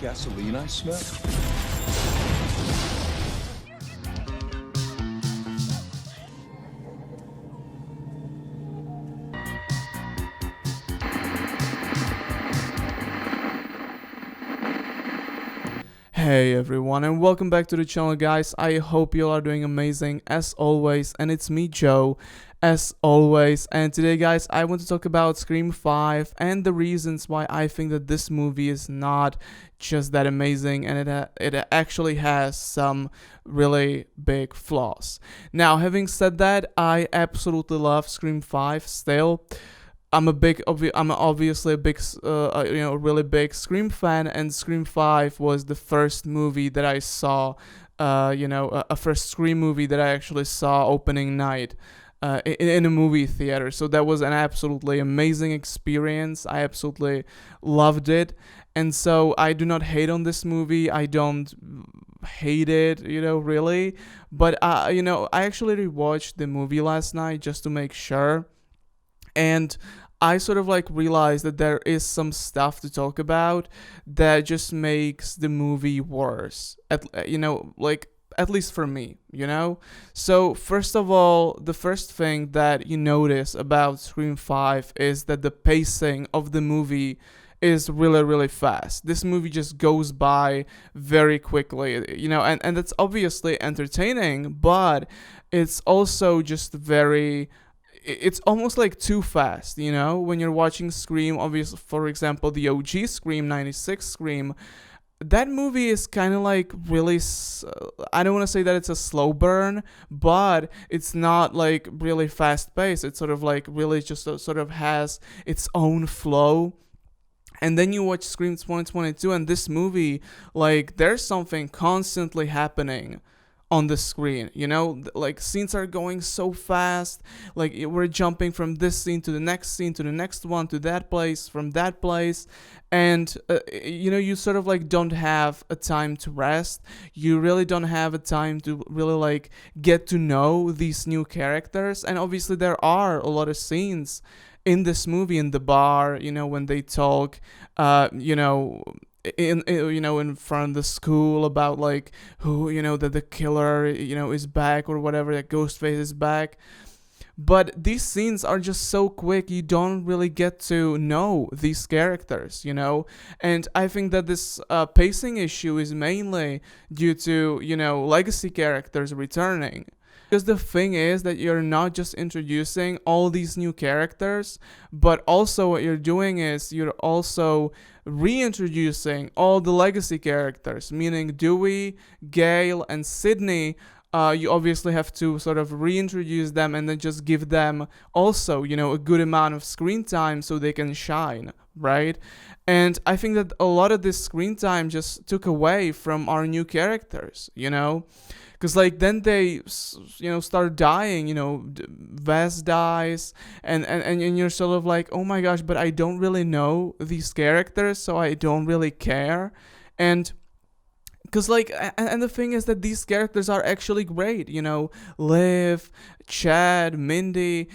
gasoline I smell? Hey everyone, and welcome back to the channel, guys. I hope you all are doing amazing as always, and it's me, Joe, as always. And today, guys, I want to talk about Scream 5 and the reasons why I think that this movie is not just that amazing, and it actually has some really big flaws. Now, having said that, I absolutely love Scream 5 still. I'm obviously a big, really big Scream fan, and Scream 5 was the first movie that I saw, a first Scream movie that I actually saw opening night. In a movie theater, so that was an absolutely amazing experience. I absolutely loved it, and so I do not hate on this movie. I don't hate it, really, but I actually rewatched the movie last night just to make sure, and I sort of like realized that there is some stuff to talk about that just makes the movie worse. At least for me. So first of all, the first thing that you notice about Scream 5 is that the pacing of the movie is really really fast. This movie just goes by very quickly, and that's obviously entertaining, but it's also just very, it's almost like too fast, when you're watching Scream. Obviously, for example, the OG Scream, 96 Scream, that movie is kind of like really, I don't want to say that it's a slow burn, but it's not like really fast paced. It's sort of like really just sort of has its own flow. And then you watch Scream 2022, and this movie, like, there's something constantly happening on the screen. Like, scenes are going so fast. Like, we're jumping from this scene to the next scene to the next one to that place, from that place. And you sort of like don't have a time to rest. You really don't have a time to really like get to know these new characters. And obviously there are a lot of scenes in this movie, in the bar, when they talk, in front of the school about like who, that the killer, is back, or whatever, that Ghostface is back. But these scenes are just so quick, you don't really get to know these characters. And I think that this pacing issue is mainly due to, legacy characters returning. Because the thing is that you're not just introducing all these new characters, but also what you're doing is you're also reintroducing all the legacy characters, meaning Dewey, Gale, and Sydney. You obviously have to sort of reintroduce them and then just give them also, a good amount of screen time so they can shine, right? And I think that a lot of this screen time just took away from our new characters, because like then they start dying. Vess dies, and you're sort of like, oh my gosh, but I don't really know these characters, so I don't really care. And because like, and the thing is that these characters are actually great. Liv, Chad, Mindy,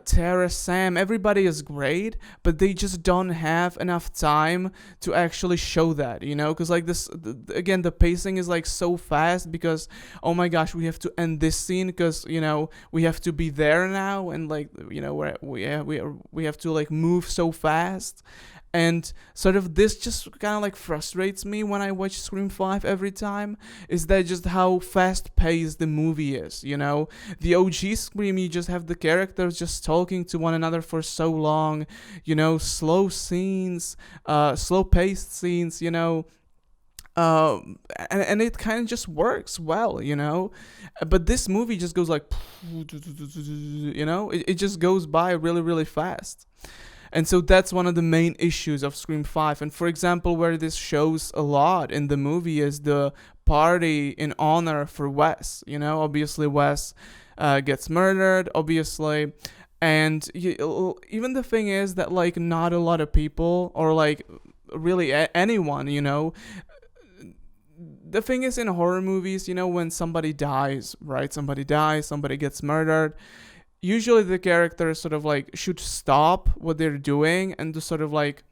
Tara, Sam, everybody is great, but they just don't have enough time to actually show that. Because like this, again, the pacing is like so fast, because oh my gosh, we have to end this scene because we have to be there now, and like we have to like move so fast. And sort of this just kind of like frustrates me when I watch Scream 5 every time, is that just how fast paced the movie is. The OG Scream, you just have the characters just talking to one another for so long, slow scenes, slow paced scenes, and it kind of just works well. But this movie just goes like, it just goes by really really fast. And so that's one of the main issues of Scream 5. And for example, where this shows a lot in the movie is the party in honor for Wes. Obviously Wes gets murdered, obviously. And even the thing is that like not a lot of people, or like really anyone, the thing is in horror movies, when somebody dies, right? Somebody gets murdered. Usually the characters sort of like should stop what they're doing and to sort of like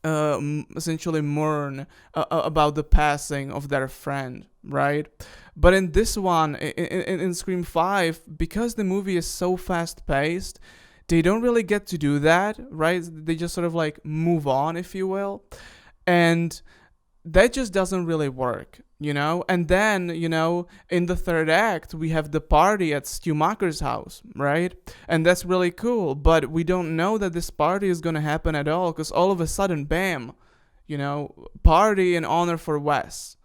essentially mourn about the passing of their friend, right? But in this one, in Scream 5, because the movie is so fast paced, they don't really get to do that, right? They just sort of like move on, if you will. And that just doesn't really work, And then, in the third act, we have the party at Schumacher's house, right? And that's really cool, but we don't know that this party is gonna happen at all, because all of a sudden, bam, party in honor for Wes,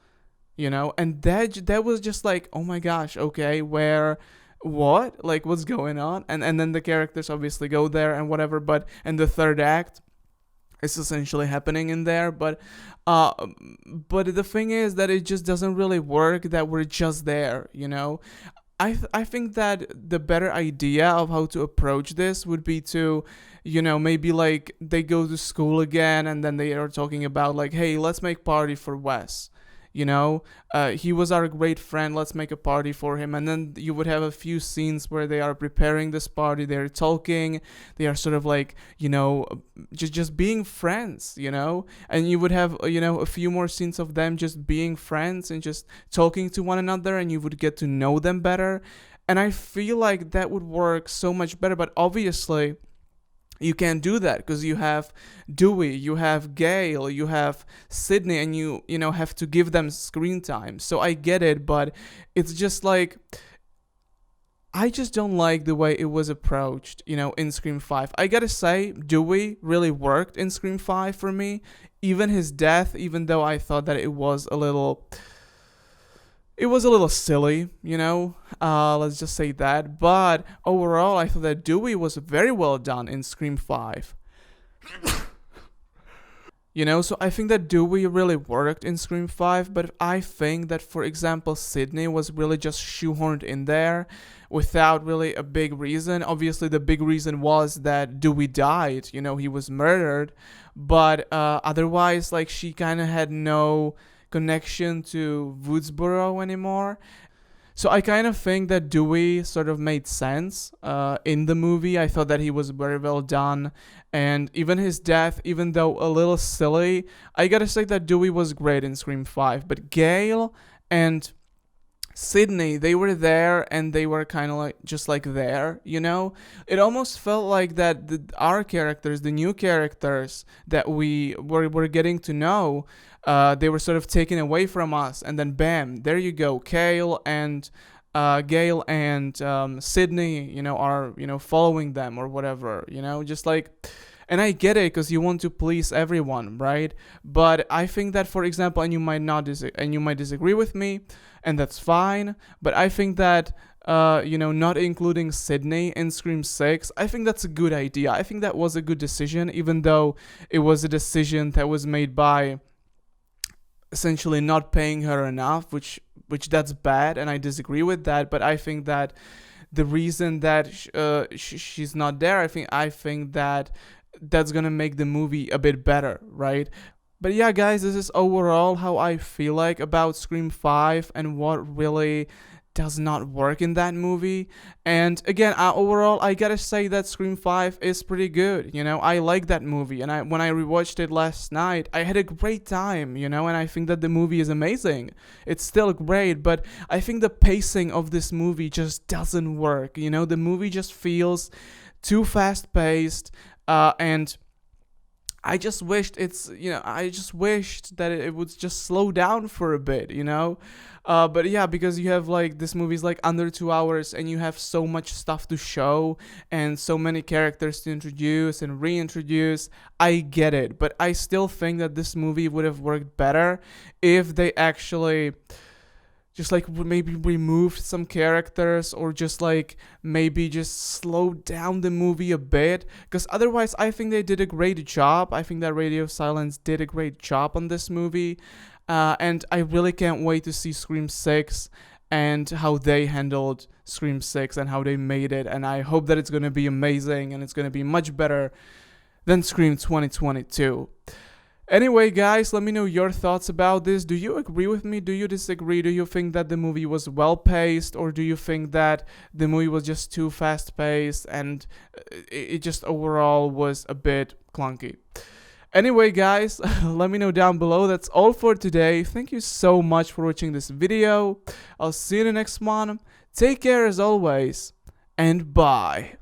And that was just like, oh my gosh, okay, where. What, like, what's going on? And then the characters obviously go there and whatever, but in the third act, it's essentially happening in there, uh but the thing is that it just doesn't really work that we're just there, I think that the better idea of how to approach this would be to, maybe like they go to school again and then they are talking about like, hey, let's make party for Wes. He was our great friend. Let's make a party for him. And then you would have a few scenes where they are preparing this party. They're talking. They are sort of like, just being friends. And you would have, a few more scenes of them just being friends and just talking to one another, and you would get to know them better. And I feel like that would work so much better. But obviously, you can't do that because you have Dewey, you have Gail, you have Sydney, and you have to give them screen time. So I get it, but it's just like, I just don't like the way it was approached, in Scream 5. I gotta say, Dewey really worked in Scream 5 for me. Even his death, even though I thought that it was a little silly, let's just say that. But overall, I thought that Dewey was very well done in Scream 5. So I think that Dewey really worked in Scream 5, but I think that, for example, Sydney was really just shoehorned in there without really a big reason. Obviously, the big reason was that Dewey died, he was murdered, but otherwise, like, she kind of had no connection to Woodsboro anymore. So I kind of think that Dewey sort of made sense in the movie. I thought that he was very well done. And even his death, even though a little silly, I gotta say that Dewey was great in Scream 5. But Gail and Sydney, they were there and they were kind of like just like there, It almost felt like that our characters, the new characters that we were getting to know, they were sort of taken away from us, and then bam, there you go, Gail and Sydney, are following them or whatever, just like. And I get it because you want to please everyone, right? But I think that, for example, and you might disagree with me, and that's fine. But I think that not including Sydney in Scream 6, I think that's a good idea. I think that was a good decision, even though it was a decision that was made by essentially not paying her enough, which that's bad, and I disagree with that. But I think that the reason that she's not there, I think that that's gonna make the movie a bit better, right? But yeah, guys, this is overall how I feel like about Scream 5 and what really does not work in that movie. And again, overall, I gotta say that Scream 5 is pretty good. I like that movie, and when I rewatched it last night, I had a great time. And I think that the movie is amazing. It's still great, but I think the pacing of this movie just doesn't work. The movie just feels too fast paced. And I just wished that it would just slow down for a bit, But yeah, because you have like, this movie's like under 2 hours and you have so much stuff to show and so many characters to introduce and reintroduce. I get it, but I still think that this movie would have worked better if they actually just like maybe removed some characters, or just like maybe just slowed down the movie a bit, because otherwise I think they did a great job. I think that Radio Silence did a great job on this movie, and I really can't wait to see Scream 6 and how they handled Scream 6 and how they made it, and I hope that it's going to be amazing and it's going to be much better than Scream 2022. Anyway, guys, let me know your thoughts about this. Do you agree with me? Do you disagree? Do you think that the movie was well paced, or do you think that the movie was just too fast paced and it just overall was a bit clunky? Anyway, guys, let me know down below. That's all for today. Thank you so much for watching this video. I'll see you in the next one. Take care as always, and bye.